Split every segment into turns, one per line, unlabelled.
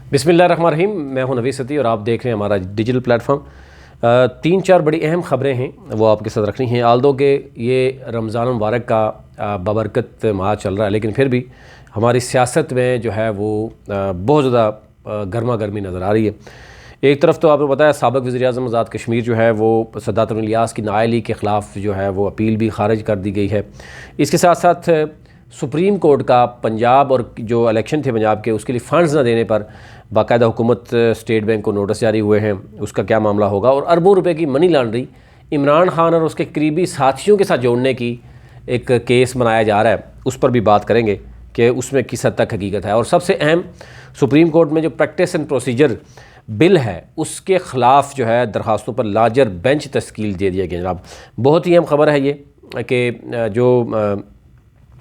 बिस्मिल्लाहिर्रहमानिर्रहीम। मैं हूं नवीद सती और आप देख रहे हैं हमारा डिजिटल प्लेटफॉर्म। 3-4 बड़ी अहम खबरें हैं वो आपके साथ रखनी हैं। आल्दो के ये रमज़ान मुबारक का बबरकत माह चल रहा है, लेकिन फिर भी हमारी सियासत में जो है वो बहुत ज़्यादा गर्मा गर्मी नज़र आ रही है। एक तरफ तो आपको पता है साबिक़ वज़ीर-ए-आज़म आज़ाद कश्मीर जो है वो सद्दात इलियास की नाअहली के ख़िलाफ़ जो है वो अपील भी खारिज कर दी गई है। इसके साथ साथ सुप्रीम कोर्ट का पंजाब और जो इलेक्शन थे पंजाब के उसके लिए फ़ंड्स न देने पर बाकायदा हुकूमत स्टेट बैंक को नोटिस जारी हुए हैं। उसका क्या मामला होगा। और अरबों रुपए की मनी लॉन्ड्रिंग इमरान खान और उसके करीबी साथियों के साथ जोड़ने की एक केस बनाया जा रहा है, उस पर भी बात करेंगे कि उसमें किस हद तक हकीकत है। और सबसे अहम, सुप्रीम कोर्ट में जो प्रैक्टिस एंड प्रोसीजर बिल है उसके ख़िलाफ़ जो है दरख्वास्तों पर लार्जर बेंच तश्कील दे दिया गया। जनाब बहुत ही अहम खबर है ये कि जो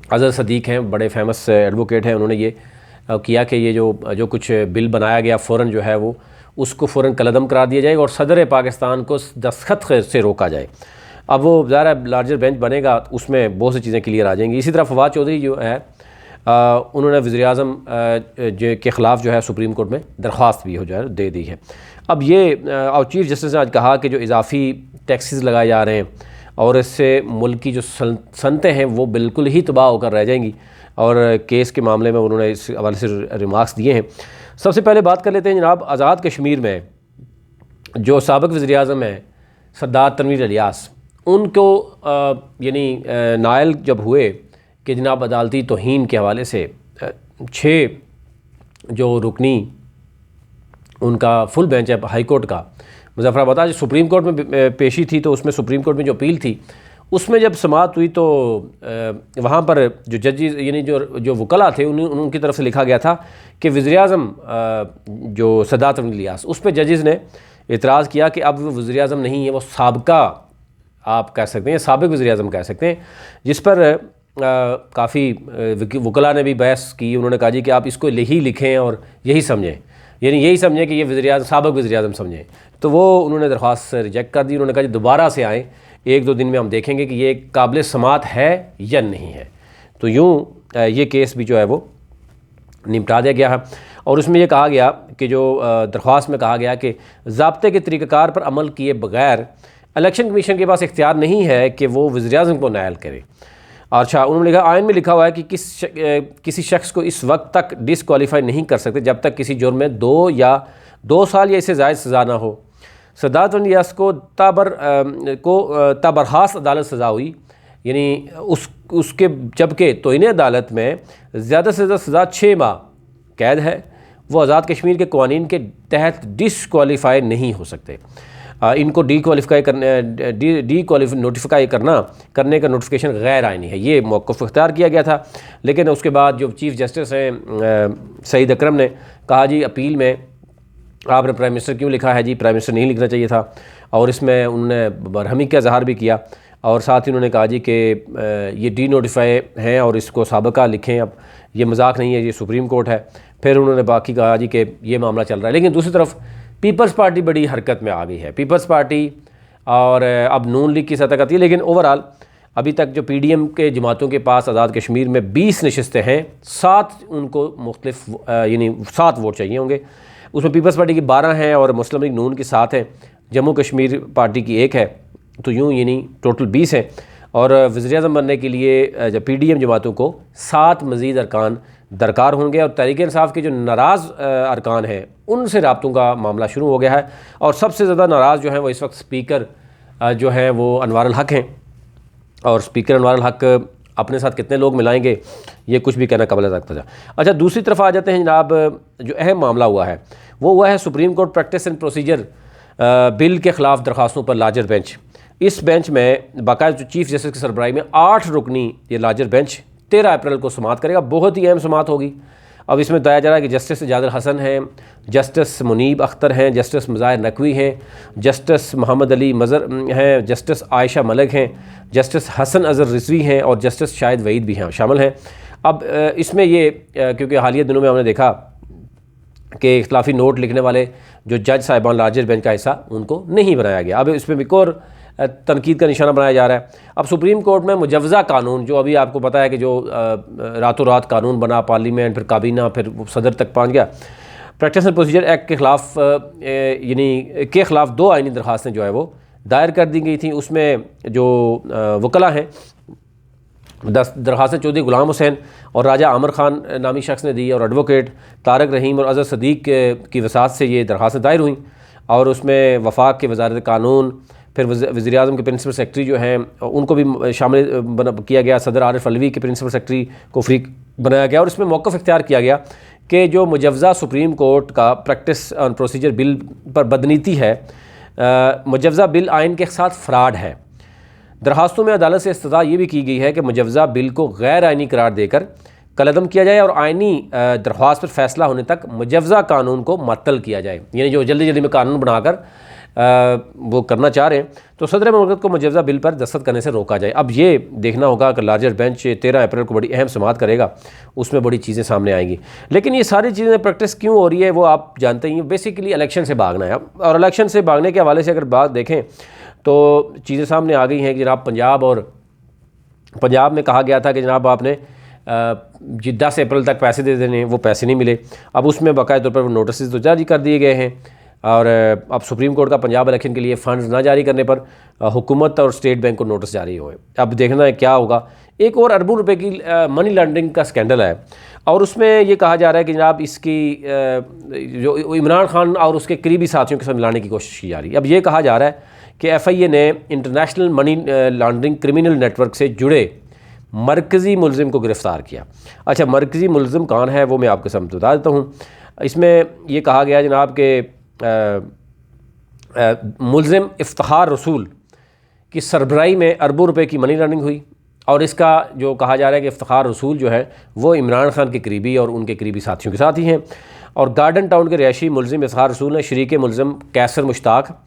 अज़हर सदीक़ हैं, बड़े फेमस एडवोकेट हैं, उन्होंने ये किया कि ये जो कुछ बिल बनाया गया फ़ौरन जो है वो उसको फ़ौरन कलअदम करार दिया जाएगा और सदर पाकिस्तान को दस्तखत से रोका जाए। अब वो ज़ाहिर लार्जर बेंच बनेगा, उसमें बहुत सी चीज़ें क्लियर आ जाएंगी। इसी तरह फवाद चौधरी जो है उन्होंने वज़ीर-ए-आज़म के ख़िलाफ़ जो है सुप्रीम कोर्ट में दरख्वास्त भी हो जाए दे दी है। अब ये और चीफ़ जस्टिस ने आज कहा कि जो इजाफ़ी टैक्सेस लगाए जा रहे हैं और इससे मुल्क की जो सनतें हैं वो बिल्कुल ही तबाह होकर रह जाएंगी, और केस के मामले में उन्होंने इस हवाले से रिमार्क्स दिए हैं। सबसे पहले बात कर लेते हैं जनाब आज़ाद कश्मीर में जो साबिक़ वज़ीर-ए-आज़म हैं सद्दात तनवीर इलियास, उनको यानी नायल जब हुए कि जनाब अदालती तौहीन के हवाले से 6 जो रुकनी उनका फुल बेंच है हाई कोर्ट का मुज़फ़्फ़राबाद, सुप्रीम कोर्ट में पेशी थी, तो उसमें सुप्रीम कोर्ट में जो अपील थी उसमें जब समाअत हुई तो वहाँ पर जो जजेस यानी जो वकला थे उनकी तरफ से लिखा गया था कि वज़ीर-ए-आज़म जो सद्दात इलियास, उस पर जजेस ने एतराज़ किया कि अब वो वज़ीर-ए-आज़म नहीं है, वो साबका आप कह सकते हैं, साबिक़ वज़ीर-ए-आज़म कह सकते हैं, जिस पर काफ़ी वकला ने भी बहस की। उन्होंने कहा जी कि आप इसको ही लिखें और यही समझें, यानी यही समझें कि ये वज़ीर-ए-आज़म साबिक़ वज़ीर-ए-आज़म समझें। तो वो उन्होंने दरख्वास्त रिजेक्ट कर दी। उन्होंने कहा जी दोबारा से आएँ, 1-2 दिन में हम देखेंगे कि ये काबिल समात है या नहीं है। तो यूँ ये केस भी जो है वो निपटा दिया गया है। और उसमें ये कहा गया कि जो दरख्वास्त में कहा गया कि ज़ाब्ते के तरीक़ाकार पर अमल किए बगैर इलेक्शन कमीशन के पास इख्तियार नहीं है कि वो वज़ीर-ए-आज़म को नायल करे। अच्छा, उन्होंने लिखा आयन में लिखा हुआ है कि किसी शख्स को इस वक्त तक डिसक्वालीफाई नहीं कर सकते जब तक किसी जुर्म में 2 साल या इससे ज़ायद सज़ा ना हो। सद्दात इलियास को तबरहास अदालत सज़ा हुई, यानी उसके जबकि तौहीन अदालत में ज़्यादा से ज़्यादा सज़ा 6 माह कैद है। वो आज़ाद कश्मीर के क़वानीन के तहत डिसक्वालीफाई नहीं हो सकते। इनको नोटिफाई करने का नोटिफिकेशन गैर आइनी है, ये मौक़िफ़ इख्तियार किया गया था। लेकिन उसके बाद जो चीफ़ जस्टिस हैं सईद अकरम ने कहा जी अपील में आपने प्राइम मिनिस्टर क्यों लिखा है जी, प्राइम मिनिस्टर नहीं लिखना चाहिए था। और इसमें उन्होंने बरहमी का इज़हार भी किया और साथ ही उन्होंने कहा जी कि ये डी नोटिफाई हैं और इसको साबिक़ा लिखें, अब ये मजाक नहीं है, ये सुप्रीम कोर्ट है। फिर उन्होंने बाकी कहा जी कि ये मामला चल रहा है। लेकिन दूसरी तरफ पीपल्स पार्टी बड़ी हरकत में आ गई है। पीपल्स पार्टी और अब नून लीग की सतह आती है, लेकिन ओवरऑल अभी तक जो PDM के जमातों के पास आज़ाद कश्मीर में 20 नशस्तें हैं, 7 उनको मुख्तलिफ यानी 7 वोट चाहिए होंगे। उसमें पीपल्स पार्टी की 12 हैं और मुस्लिम लीग नून की 7 हैं, जम्मू कश्मीर पार्टी की 1 है, तो यूँ यानी टोटल 20 हैं। और वज़ीर-ए-आज़म बनने के लिए जब PDM जमातों को 7 मज़ीद अरकान दरकार होंगे। और तहरीक इंसाफ के जो नाराज़ अरकान हैं उनसे राब्तों का मामला शुरू हो गया है। और सबसे ज़्यादा नाराज़ जो हैं वो इस वक्त स्पीकर जो हैं वो अनवार अल हक हैं। और स्पीकर अनवार अल हक अपने साथ कितने लोग मिलाएंगे ये कुछ भी कहना कबल रखता था। अच्छा, दूसरी तरफ आ जाते हैं जनाब, जो अहम मामला हुआ है वो हुआ है supreme court practice and procedure bill के ख़िलाफ़ दरख्वास्तों पर लार्जर बेंच। इस बेंच में बाकायदा जो चीफ़ जस्टिस की सरबराही में 8 रुकनी ये लार्जर बेंच 13 अप्रैल को समाअत करेगा। बहुत ही अहम समाअत होगी। अब इसमें बताया जा रहा है कि जस्टिस जादिर हसन हैं, जस्टिस मुनीब अख्तर हैं, जस्टिस मज़ाहिर नकवी हैं, जस्टिस मोहम्मद अली मज़र हैं, जस्टिस आयशा मलिक हैं, जस्टिस हसन अज़हर रिजवी हैं और जस्टिस शाहिद वहीद भी हैं शामिल हैं। अब इसमें ये क्योंकि हालिया दिनों में हमने देखा कि इख्तिलाफी नोट लिखने वाले जो जज साहिबान लार्जर बेंच का हिस्सा उनको नहीं बनाया गया। अब इसमें एक और तनकीद का निशाना बनाया जा रहा है। अब सुप्रीम कोर्ट में मुजव्वज़ा कानून, जो अभी आपको पता है कि जो रातों रात कानून बना, पार्लियामेंट, फिर काबीना, फिर सदर तक पहुँच गया, प्रैक्टिस एंड प्रोसीजर एक्ट के ख़िलाफ़ के ख़िलाफ़ 2 आइनी दरख्वास्तें जो है वो दायर कर दी गई थी। उसमें जो वकला हैं, 10 दरख्वास्तें चौधरी गुलाम हुसैन और राजा आमिर ख़ान नामी शख्स ने दी, और एडवोकेट तारक रहीम और अज़हर सदीक़ की वसात से ये दरख्वास्तें दायर हुई। और उसमें वफाक के वज़ारत कानून, फिर वज़ीर आज़म के प्रिंसिपल सेक्रेटरी जो हैं उनको भी शामिल किया गया, सदर आरिफ अलवी के प्रिंसिपल सेक्रेटरी को फ़रीक बनाया गया। और इसमें मौक़िफ़ इख्तियार किया गया कि जो मुजव्ज़ा सुप्रीम कोर्ट का प्रैक्टिस एंड प्रोसीजर बिल पर बदनीति है, मुजव्ज़ा बिल आइन के साथ फ़्रॉड है। दरखास्तों में अदालत से इस्तदा ये भी की गई है कि मुजव्ज़ा बिल को गैर आइनी करार देकर कलअदम किया जाए और आइनी दरख्वास्त पर फैसला होने तक मुजव्ज़ा कानून को मअतल किया जाए। यानी जो जल्दी जल्दी में कानून बनाकर वो करना चाह रहे हैं, तो सदर मुमलिकत को मुजव्ज़ा बिल पर दस्तखत करने से रोका जाए। अब ये देखना होगा कि लार्जर बेंच 13 अप्रैल को बड़ी अहम समाअत करेगा, उसमें बड़ी चीज़ें सामने आएंगी। लेकिन ये सारी चीज़ें प्रैक्टिस क्यों हो रही है वो आप जानते ही हैं। बेसिकली इलेक्शन से भागना है, और इलेक्शन से भागने के हवाले से अगर बात देखें तो चीज़ें सामने आ गई हैं कि जनाब पंजाब में कहा गया था कि जनाब आपने 10 अप्रैल तक पैसे दे देने, वो पैसे नहीं मिले। अब उसमें बाकायदा तौर पर वो नोटिस तो जारी कर दिए गए हैं, और अब सुप्रीम कोर्ट का पंजाब इलेक्शन के लिए फ़ंड्स ना जारी करने पर हुकूमत और स्टेट बैंक को नोटिस जारी हुए। अब देखना है क्या होगा। एक और अरबों रुपए की मनी लॉन्ड्रिंग का स्कैंडल है, और उसमें ये कहा जा रहा है कि जनाब इसकी जो इमरान खान और उसके करीबी साथियों के साथ मिलाने की कोशिश की जा रही है। अब ये कहा जा रहा है कि FIA ने international money laundering criminal network से जुड़े मरकज़ी मुलजिम को गिरफ़्तार किया। अच्छा, मरकज़ी मुलजिम कौन है वो मैं आपके सामने बता देता हूँ। इसमें ये कहा गया जनाब के मुलजिम इफ्तिखार रसूल की सरबराही में अरबों रुपए की मनी लॉन्ड्रिंग हुई, और इसका जो कहा जा रहा है कि इफ्तिखार रसूल जो है वो इमरान खान के करीबी और उनके करीबी साथियों के साथ ही हैं। और गार्डन टाउन के रिहायशी मुलजिम इफ्तिखार रसूल ने शरीक मुलजिम कैसर मुश्ताक,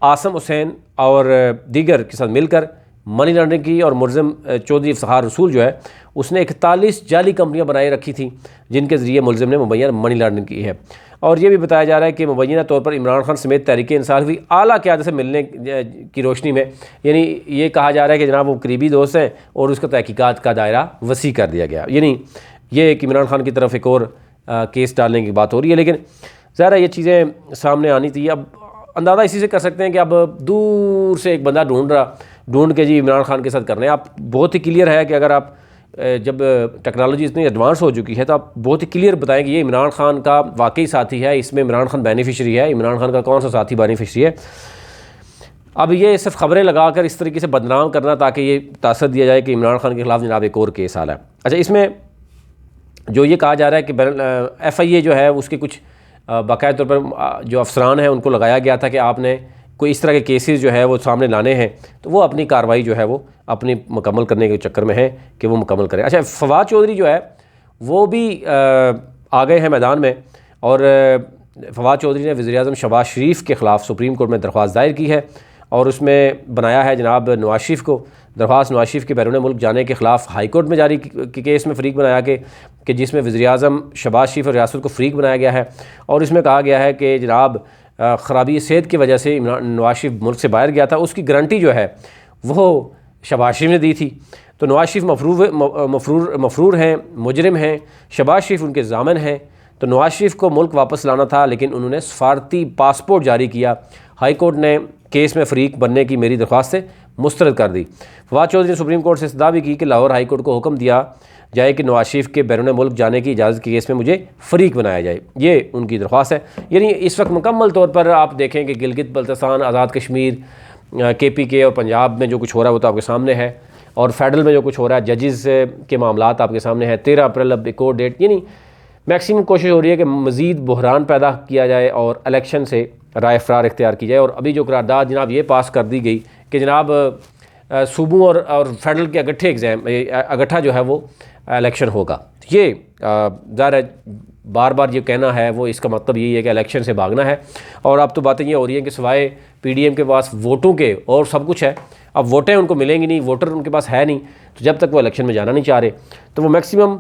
आसम हुसैन और दीगर के साथ मिलकर मनी लॉन्ड्रिंग की। और मुलजिम चौधरी इफ्तिखार रसूल जो है उसने 41 जाली कंपनियां बनाए रखी थी, जिनके ज़रिए मुलजिम ने मुबैना मनी लॉन्ड्रिंग की है। और ये भी बताया जा रहा है कि मुबैना तौर पर इमरान खान समेत तहरीक इंसाफ भी आला क़यादत से मिलने की रोशनी में, यानी ये कहा जा रहा है कि जनाब वो करीबी दोस्त हैं और उसका तहकीकात का दायरा वसी कर दिया गया। यानी ये एक इमरान खान की तरफ एक और केस डालने की बात हो रही है। लेकिन ज़रा ये चीज़ें सामने आनी थी। अब अंदाज़ा इसी से कर सकते हैं कि अब दूर से एक बंदा ढूंढ के जी इमरान खान के साथ करने। आप बहुत ही क्लियर है कि अगर आप जब टेक्नोलॉजी इतनी एडवांस हो चुकी है तो आप बहुत ही क्लियर बताएं कि ये इमरान खान का वाकई साथी है, इसमें इमरान खान बेनिफिशरी है, इमरान खान का कौन सा साथी बेनिफिशरी है। अब ये सिर्फ खबरें लगाकर इस तरीके से बदनाम करना ताकि ये तासर दिया जाए कि इमरान खान के ख़िलाफ़ जनाब एक और केस आ रहा है। अच्छा, इसमें जो ये कहा जा रहा है कि FIA जो है उसके कुछ बाकायदा तौर पर जो अफसरान हैं उनको लगाया गया था कि आपने कोई इस तरह के केसेस जो है वो सामने लाने हैं, तो वो अपनी कार्रवाई जो है वो अपनी मुकम्मल करने के चक्कर में है कि वो मुकम्मल करें। अच्छा, फवाद चौधरी जो है वो भी आ गए हैं मैदान में, और फवाद चौधरी ने वज़ीर आज़म शहबाज शरीफ के ख़िलाफ़ सुप्रीम कोर्ट में दरख्वास्त दायर की है, और उसमें बनाया है जनाब नवाज शरीफ को। दरख्वास्त नवाज शरीफ के बैरून मुल्क जाने के ख़िलाफ़ हाई कोर्ट में जारी की केस में फ़रीक बनाया कि जिसमें वज़ीर आज़म शहबाज शरीफ और रियासत को फ़रीक बनाया गया है। और इसमें कहा गया है कि जनाब ख़राबी सेहत की वजह से नवाज शरीफ मुल्क से बाहर गया था, उसकी गारंटी जो है वो शहबाज शरीफ ने दी थी। तो नवाज शरीफ मफरूर हैं, मुजरिम हैं, शहबाज शरीफ उनके ज़ामिन हैं। तो नवाज शरीफ को मुल्क वापस लाना था, लेकिन उन्होंने सफारती पासपोर्ट जारी किया। हाई कोर्ट ने केस में फ़रीक बनने की मेरी दरख्वास्त से मुस्तरद कर दी। फवाद चौधरी ने सुप्रीम कोर्ट से इस्तदा भी की कि लाहौर हाई कोर्ट को हुक्म दिया जाए कि नवाज शरीफ के बैरून मुल्क जाने की इजाज़त के केस में मुझे फ़रीक बनाया जाए। ये उनकी दरख्वास्त है। यानी इस वक्त मुकम्मल तौर पर आप देखें कि गिलगित बल्तिस्तान, आज़ाद कश्मीर, KPK और पंजाब में जो कुछ हो रहा है वो तो आपके सामने है, और फेडरल में जो कुछ हो रहा है, जजेस के मामलात आपके सामने हैं। 13 अप्रैल अब एक और डेट, यानी मैक्सिमम कोशिश हो रही है कि मज़ीद बहरान पैदा किया जाए और इलेक्शन से राय फ़रार इख्तियार की जाए। और अभी जो करारदाद जनाब ये पास कर दी गई कि जनाब सूबों और फेडरल के अगट्ठा जो है वो इलेक्शन होगा, ये ज़ाहिर बार बार ये कहना है वो इसका मतलब यही है कि इलेक्शन से भागना है। और अब तो बातें ये हो रही हैं कि सिवाय PDM के पास वोटों के और सब कुछ है, अब वोटें उनको मिलेंगी नहीं, वोटर उनके पास है नहीं, तो जब तक वो इलेक्शन में जाना नहीं चाह रहे तो वो मैक्सिमम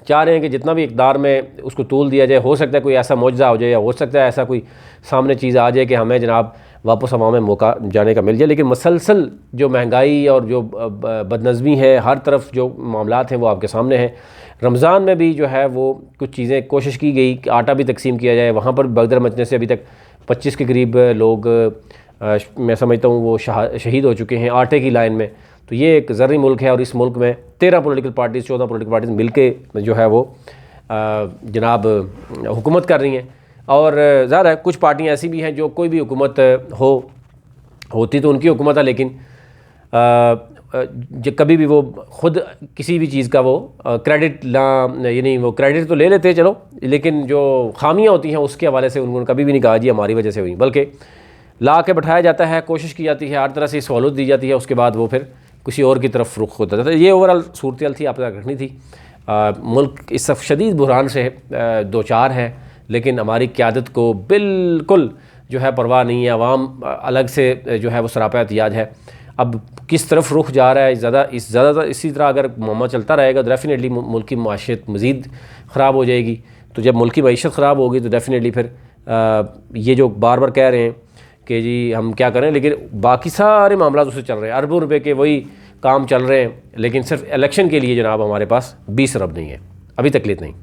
चाह रहे हैं कि जितना भी इक़्तिदार में उसको तूल दिया जाए, हो सकता है कोई ऐसा मौजज़ा हो जाए या हो सकता है ऐसा कोई सामने चीज़ आ जाए कि हमें जनाब वापस हवा में मौका जाने का मिल जाए। लेकिन मसलसल जो महंगाई और जो बदनज़मी है, हर तरफ जो मामलात हैं वो आपके सामने हैं। रमज़ान में भी जो है वो कुछ चीज़ें कोशिश की गई कि आटा भी तकसीम किया जाए, वहाँ पर भगदड़ मचने से अभी तक 25 के करीब लोग मैं समझता हूँ वो शहीद हो चुके हैं आटे की लाइन में। तो ये एक ज़र्री मुल्क है और इस मुल्क में 13 पॉलिटिकल पार्टीज़ 14 पॉलिटिकल पार्टीज़ मिल के जो है वो जनाब हुकूमत कर रही हैं। और ज़ाहिर है कुछ पार्टियाँ ऐसी भी हैं जो कोई भी हुकूमत होती तो उनकी हुकूमत है, लेकिन जो कभी भी वो ख़ुद किसी भी चीज़ का वो क्रेडिट यानी वो क्रेडिट तो ले लेते हैं चलो, लेकिन जो खामियां होती हैं उसके हवाले से उन्होंने कभी भी नहीं कहा जी हमारी वजह से हुई, बल्कि ला के बैठाया जाता है, कोशिश की जाती है, हर तरह से सहूलत दी जाती है, उसके बाद वो फिर किसी और की तरफ रुख होता था। ये ओवरऑल सूरत थी, आप तक रखनी थी। मुल्क इस सब शदीद बुहरान से दो चार है, लेकिन हमारी क़यादत को बिल्कुल जो है परवाह नहीं है। अवाम अलग से जो है वो सरापा एहतियाज है। अब किस तरफ रुख जा रहा है, ज़्यादातर इसी तरह अगर मामला चलता रहेगा तो डेफ़िनेटली मुल्क की माशियत मज़ीद ख़राब हो जाएगी। तो जब मुल्क की मईशत ख़राब होगी तो डेफ़िनेटली फिर ये जो बार बार कह रहे हैं कि जी हम क्या करें, लेकिन बाकी सारे मामला उससे चल रहे हैं, अरबों रुपए के वही काम चल रहे हैं, लेकिन सिर्फ इलेक्शन के लिए जनाब हमारे पास 20 अरब नहीं है, अभी तकलीफ नहीं।